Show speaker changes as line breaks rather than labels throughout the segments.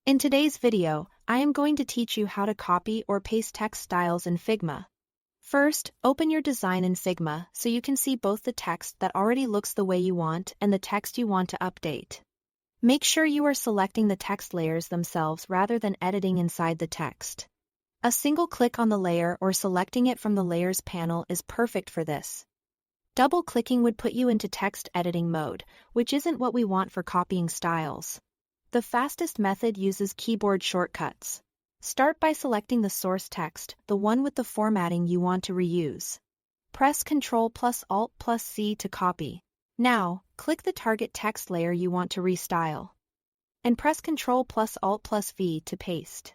In today's video, I am going to teach you how to copy or paste text styles in Figma. First, open your design in Figma so you can see both the text that already looks the way you want and the text you want to update. Make sure you are selecting the text layers themselves rather than editing inside the text. A single click on the layer or selecting it from the Layers panel is perfect for this. Double-clicking would put you into text editing mode, which isn't what we want for copying styles. The fastest method uses keyboard shortcuts. Start by selecting the source text, the one with the formatting you want to reuse. Press Ctrl plus Alt plus C to copy. Now, click the target text layer you want to restyle. And press Ctrl plus Alt plus V to paste.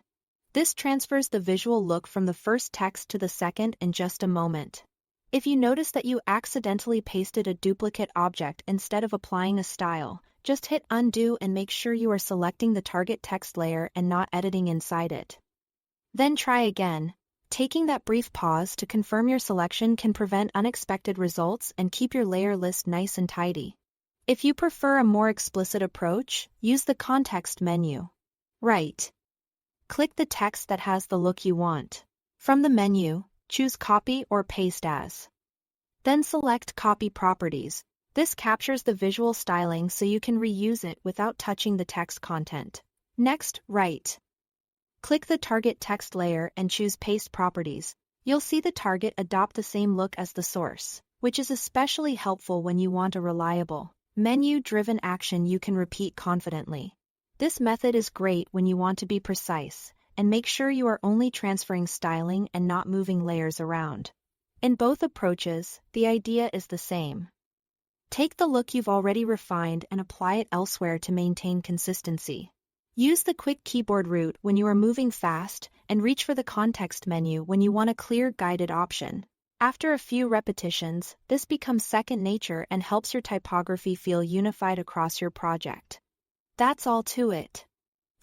This transfers the visual look from the first text to the second in just a moment. If you notice that you accidentally pasted a duplicate object instead of applying a style, just hit undo and make sure you are selecting the target text layer and not editing inside it. Then try again. Taking that brief pause to confirm your selection can prevent unexpected results and keep your layer list nice and tidy. If you prefer a more explicit approach, use the context menu. Right. Click the text that has the look you want. From the menu, choose Copy or Paste As. Then select Copy Properties. This captures the visual styling so you can reuse it without touching the text content. Next, right. Click the target text layer and choose Paste Properties. You'll see the target adopt the same look as the source, which is especially helpful when you want a reliable, menu-driven action you can repeat confidently. This method is great when you want to be precise, and make sure you are only transferring styling and not moving layers around. In both approaches, the idea is the same. Take the look you've already refined and apply it elsewhere to maintain consistency. Use the quick keyboard route when you are moving fast and reach for the context menu when you want a clear guided option. After a few repetitions, this becomes second nature and helps your typography feel unified across your project. That's all to it.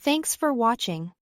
Thanks for watching.